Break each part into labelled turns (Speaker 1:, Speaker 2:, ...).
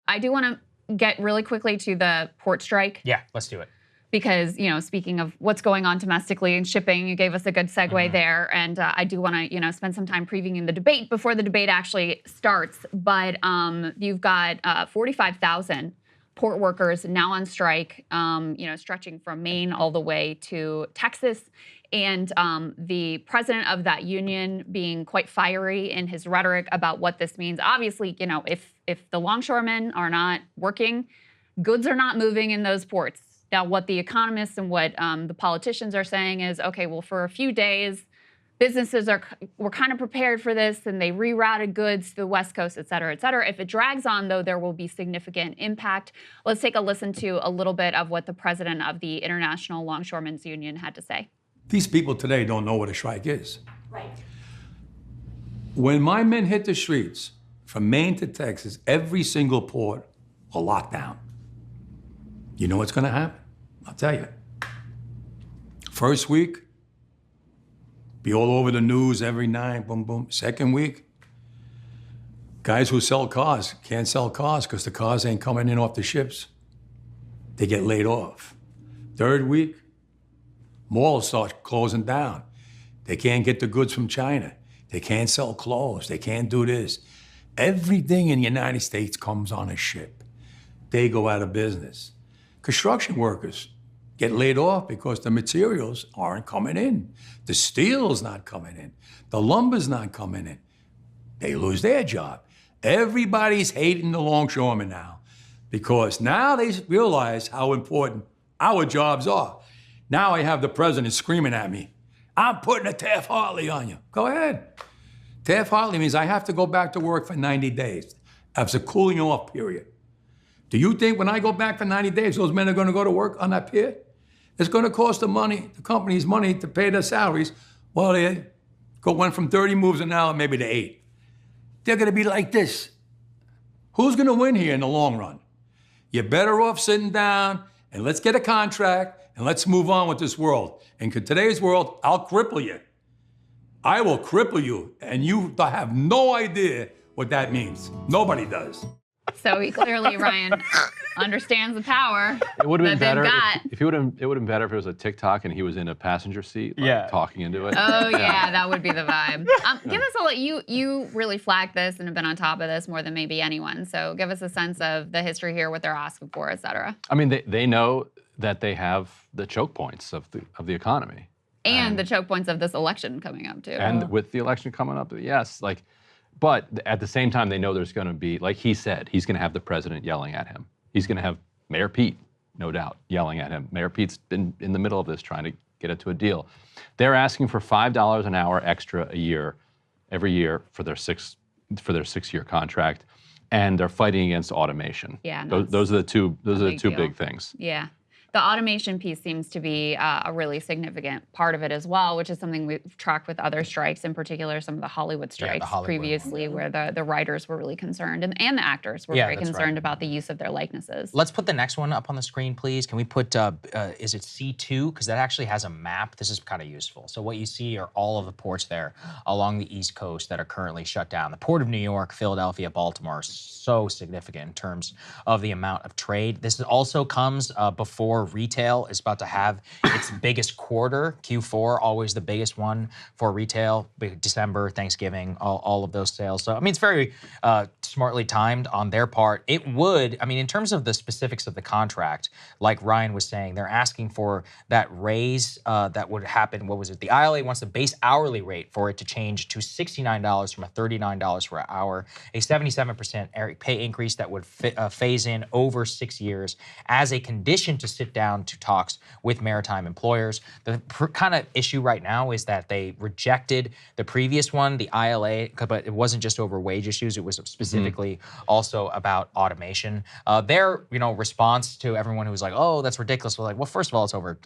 Speaker 1: I do want to get really quickly to the port strike.
Speaker 2: Yeah, let's do it.
Speaker 1: Because, speaking of what's going on domestically and shipping, you gave us a good segue there. And I do want to, spend some time previewing the debate before the debate actually starts. But you've got 45,000 port workers now on strike, stretching from Maine all the way to Texas. And the president of that union being quite fiery in his rhetoric about what this means. Obviously, if the longshoremen are not working, goods are not moving in those ports. Now, what the economists and what the politicians are saying is, okay, well, for a few days, businesses were kind of prepared for this, and they rerouted goods to the West Coast, et cetera, et cetera. If it drags on, though, there will be significant impact. Let's take a listen to a little bit of what the president of the International Longshoremen's Union had to say.
Speaker 3: These people today don't know what a strike is.
Speaker 1: Right.
Speaker 3: When my men hit the streets from Maine to Texas, every single port will lock down. You know what's going to happen? I'll tell you. First week, be all over the news every night, boom, boom. Second week, guys who sell cars can't sell cars because the cars ain't coming in off the ships. They get laid off. Third week, malls start closing down. They can't get the goods from China. They can't sell clothes. They can't do this. Everything in the United States comes on a ship. They go out of business. Construction workers get laid off because the materials aren't coming in. The steel's not coming in. The lumber's not coming in. They lose their job. Everybody's hating the longshoremen now because now they realize how important our jobs are. Now I have the president screaming at me, I'm putting a Taft-Hartley on you. Go ahead. Taft-Hartley means I have to go back to work for 90 days. That's a cooling off period. Do you think when I go back for 90 days, those men are going to go to work on that pier? It's going to cost the company's money to pay their salaries. Well, they went from 30 moves an hour maybe to 8. They're going to be like this. Who's going to win here in the long run? You're better off sitting down and let's get a contract and let's move on with this world. In today's world, I'll cripple you. I will cripple you, and you have no idea what that means. Nobody does.
Speaker 1: So he clearly, Ryan, understands the power.
Speaker 4: It would have been better
Speaker 1: if
Speaker 4: it would have been better if it was a TikTok and he was in a passenger seat, talking into it.
Speaker 1: Oh yeah, that would be the vibe. Give us you really flagged this and have been on top of this more than maybe anyone. So give us a sense of the history here, what they're asking for, et cetera.
Speaker 4: I mean, they know that they have the choke points of the economy.
Speaker 1: And the choke points of this election coming up too.
Speaker 4: And with the election coming up, yes, but at the same time, they know there's going to be, like he said, he's going to have the president yelling at him. He's going to have Mayor Pete, no doubt, yelling at him. Mayor Pete's been in the middle of this trying to get it to a deal. They're asking for $5 an hour extra every year for their six-year contract, and they're fighting against automation.
Speaker 1: Yeah,
Speaker 4: those are the two big things.
Speaker 1: Yeah. The automation piece seems to be a really significant part of it as well, which is something we've tracked with other strikes, in particular some of the Hollywood strikes previously, where the writers were really concerned and the actors were very concerned about the use of their likenesses.
Speaker 2: Let's put the next one up on the screen, please. Can we put, is it C2? Because that actually has a map. This is kind of useful. So what you see are all of the ports there along the East Coast that are currently shut down. The Port of New York, Philadelphia, Baltimore are so significant in terms of the amount of trade. This also comes before retail is about to have its biggest quarter. Q4, always the biggest one for retail. December, Thanksgiving, all of those sales. So, I mean, it's very smartly timed on their part. It would, I mean, in terms of the specifics of the contract, like Ryan was saying, they're asking for that raise that would happen. What was it? The ILA wants the base hourly rate for it to change to $69 from a $39 per hour, a 77% pay increase that would phase in over 6 years as a condition to sit down to talks with maritime employers. The kind of issue right now is that they rejected the previous one, the ILA, but it wasn't just over wage issues. It was specifically also about automation. Their, response to everyone who was like, "Oh, that's ridiculous," was like, "Well, first of all, it's over,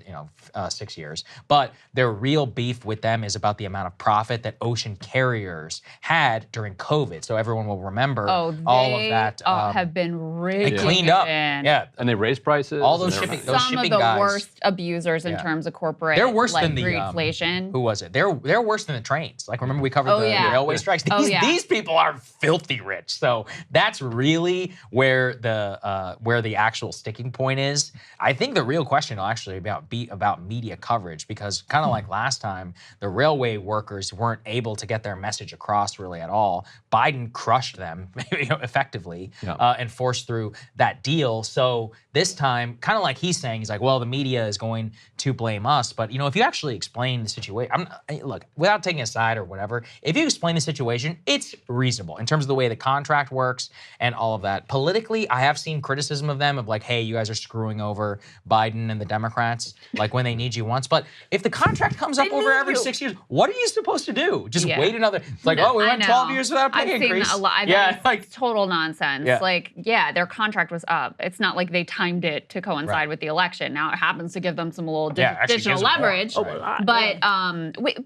Speaker 2: 6 years." But their real beef with them is about the amount of profit that ocean carriers had during COVID. So everyone will remember all of that.
Speaker 1: Have been really
Speaker 2: cleaned up.
Speaker 1: And
Speaker 4: they raised prices.
Speaker 2: All those shipping, those
Speaker 1: some of
Speaker 2: shipping
Speaker 1: the
Speaker 2: guys,
Speaker 1: worst abusers in terms of corporate
Speaker 2: they're worse than the
Speaker 1: greedflation.
Speaker 2: who was it? They're worse than the trains. Like remember we covered the railway strikes. These people are filthy rich. So that's really where the actual sticking point is. I think the real question will actually be about media coverage, because kind of like last time, the railway workers weren't able to get their message across really at all. Biden crushed them effectively and forced through that deal. So this time, kind of like he's saying, he's like, well, the media is going to blame us. But, if you actually explain the situation, look, without taking a side or whatever, if you explain the situation, it's reasonable in terms of the way the contract works and all of that. Politically, I have seen criticism of them of like, hey, you guys are screwing over Biden and the Democrats, like when they need you once. But if the contract comes up over every 6 years, what are you supposed to do? Just wait another, it's like, we went 12 years without a pay increase.
Speaker 1: I've seen a lot. It's total nonsense. Their contract was up. It's not like they timed it to coincide with the election. Now it happens to give them some little additional leverage. But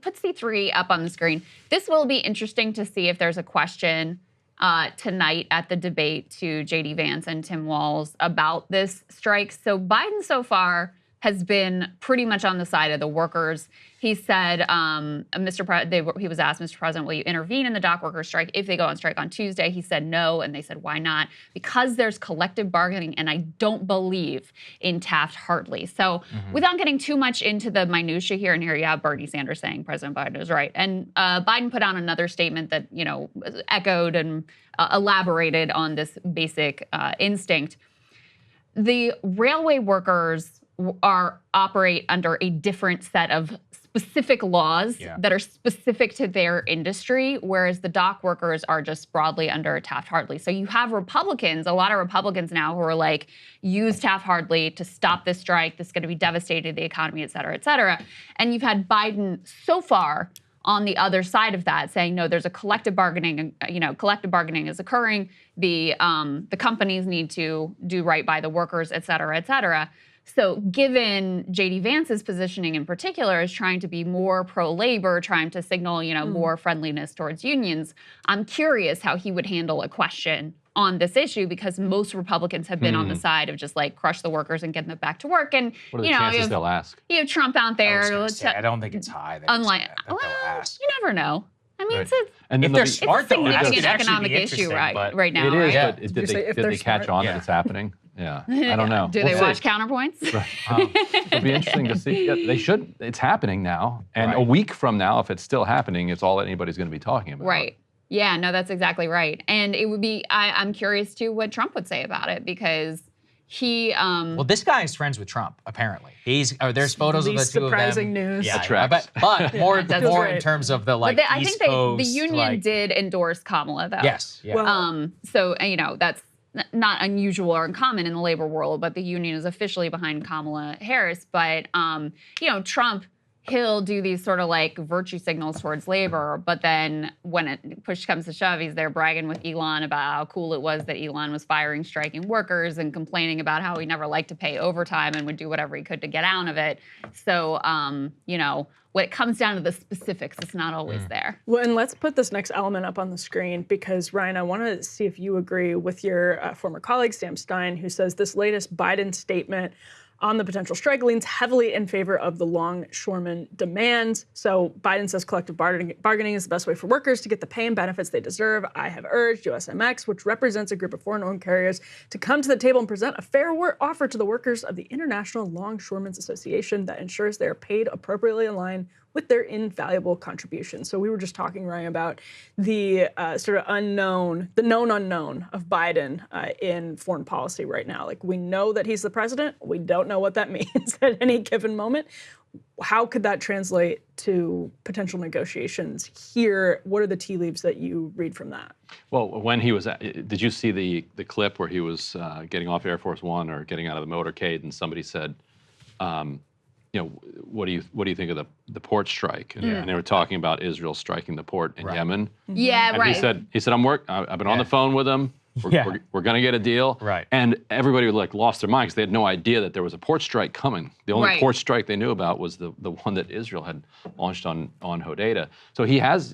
Speaker 1: put C3 up on the screen. This will be interesting to see if there's a question tonight at the debate to J.D. Vance and Tim Walz about this strike. So Biden so far has been pretty much on the side of the workers. He said, he was asked, Mr. President, will you intervene in the dock workers strike if they go on strike on Tuesday? He said no, and they said, why not? Because there's collective bargaining, and I don't believe in Taft-Hartley. So without getting too much into the minutia here, and here you have Bernie Sanders saying President Biden is right. And Biden put out another statement that, echoed and elaborated on this basic instinct. The railway workers operate under a different set of specific laws that are specific to their industry, whereas the dock workers are just broadly under Taft-Hartley. So you have Republicans, a lot of Republicans now who are like, use Taft-Hartley to stop this strike. This is going to be devastating to the economy, et cetera, et cetera. And you've had Biden so far on the other side of that saying, no, there's a collective bargaining, collective bargaining is occurring. The companies need to do right by the workers, et cetera, et cetera. So given J.D. Vance's positioning in particular is trying to be more pro-labor, trying to signal, more friendliness towards unions, I'm curious how he would handle a question on this issue, because most Republicans have been on the side of just like crush the workers and getting them back to work. And
Speaker 4: what are the chances they'll ask?
Speaker 1: You have Trump out there.
Speaker 2: I don't think it's high.
Speaker 1: Unlike,
Speaker 2: they'll ask.
Speaker 1: You never know. I mean,
Speaker 4: Right.
Speaker 2: If they're smart, though,
Speaker 1: it's a
Speaker 2: it'd
Speaker 1: significant economic issue right now.
Speaker 4: It is,
Speaker 1: right?
Speaker 4: but did they catch on that it's happening? Yeah, I don't know.
Speaker 1: Do they watch Counterpoints?
Speaker 4: Right. It'll be interesting to see. Yeah, they should. It's happening now, and a week from now, if it's still happening, it's all anybody's going to be talking about.
Speaker 1: Right. Yeah. No, that's exactly right. And it would be. I'm curious too what Trump would say about it, because he.
Speaker 2: Well, this guy is friends with Trump. Apparently, there's photos of the two of them.
Speaker 5: Surprising news.
Speaker 2: Yeah, but more in terms of the like.
Speaker 1: But I
Speaker 2: East
Speaker 1: think
Speaker 2: Coast,
Speaker 1: the union did endorse Kamala, though.
Speaker 2: Yes. Yeah.
Speaker 5: Well,
Speaker 1: So that's not unusual or uncommon in the labor world, but the union is officially behind Kamala Harris. But, Trump, he'll do these sort of like virtue signals towards labor, but then when push comes to shove, he's there bragging with Elon about how cool it was that Elon was firing striking workers and complaining about how he never liked to pay overtime and would do whatever he could to get out of it. So, when it comes down to the specifics, it's not always there.
Speaker 5: Well, and let's put this next element up on the screen, because, Ryan, I want to see if you agree with your former colleague, Sam Stein, who says this latest Biden statement on the potential strike leans heavily in favor of the longshoremen demands. So Biden says collective bargaining is the best way for workers to get the pay and benefits they deserve. I have urged USMX, which represents a group of foreign-owned carriers, to come to the table and present a fair offer to the workers of the International Longshoremen's Association that ensures they are paid appropriately in line with their invaluable contributions. So we were just talking, Ryan, about the sort of unknown, the known unknown of Biden in foreign policy right now. Like, we know that he's the president. We don't know what that means at any given moment. How could that translate to potential negotiations here? What are the tea leaves that you read from that?
Speaker 4: Well, when he was, did you see the clip where he was getting off Air Force One or getting out of the motorcade, and somebody said, what do you think of the port strike? And they were talking about Israel striking the port in Yemen.
Speaker 1: Yeah,
Speaker 4: and
Speaker 1: right.
Speaker 4: He said, I've been on the phone with them. We're going to get a deal.
Speaker 2: Right.
Speaker 4: And everybody lost their mind because they had no idea that there was a port strike coming. The only port strike they knew about was the one that Israel had launched on Hodeidah. So he has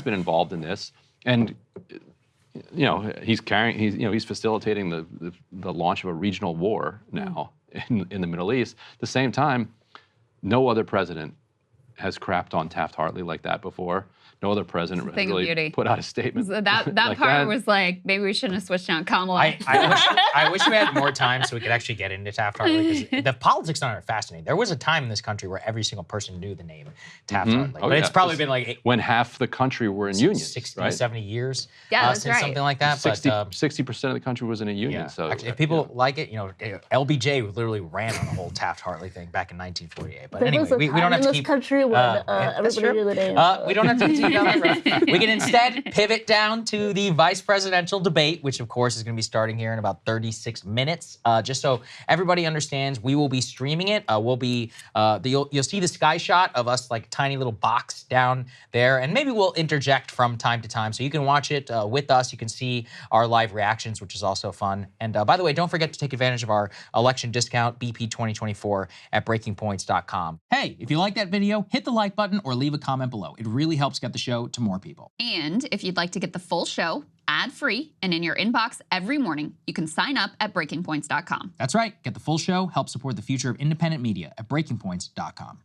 Speaker 4: been involved in this, and he's facilitating the launch of a regional war now in the Middle East. At the same time, no other president has crapped on Taft-Hartley like that before. No other president has really put out a statement.
Speaker 1: So that
Speaker 4: like
Speaker 1: part was like, maybe we shouldn't have switched out Kamala.
Speaker 2: I wish we had more time so we could actually get into Taft-Hartley, because the politics on it are fascinating. There was a time in this country where every single person knew the name Taft-Hartley. But it's probably been like
Speaker 4: when half the country were in unions,
Speaker 2: 60,
Speaker 4: right?
Speaker 2: 70 years
Speaker 1: that's
Speaker 2: since
Speaker 1: right.
Speaker 2: something like that.
Speaker 4: 60% of the country was in a union.
Speaker 2: Yeah.
Speaker 4: So
Speaker 2: actually, if people like it, LBJ literally ran on the whole Taft-Hartley thing back in 1948. But anyway, we don't have to keep
Speaker 6: country when everybody knew the name.
Speaker 2: we don't have to continue down that road. We can instead pivot down to the vice presidential debate, which of course is going to be starting here in about 36 minutes. Just so everybody understands, we will be streaming it. We'll be you'll see the sky shot of us, like tiny little box down there, and maybe we'll interject from time to time, so you can watch it with us. You can see our live reactions, which is also fun. And by the way, don't forget to take advantage of our election discount, BP 2024, at breakingpoints.com. Hey, if you like that video, hit the like button or leave a comment below. It really helps get the show to more people.
Speaker 1: And if you'd like to get the full show ad-free and in your inbox every morning, you can sign up at breakingpoints.com.
Speaker 2: That's right. Get the full show, help support the future of independent media at breakingpoints.com.